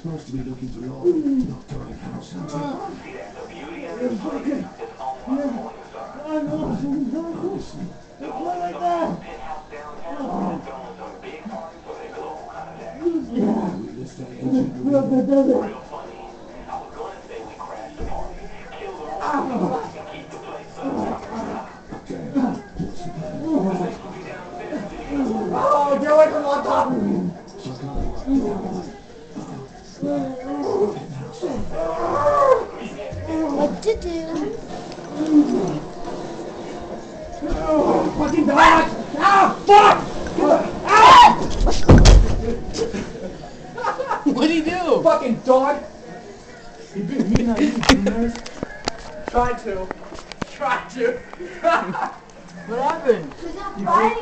supposed to be looking for your not going house hunting. Listen. This day agent will be real funny. I was going to say we crashed the party, killed her all, and keep the place up. Okay. Oh, get away from my top! What to do? Oh, fucking dog! Ah, fuck! What'd he do? Fucking dog! You bit me, not you, dumbass. Tried to. What happened? She's not fighting.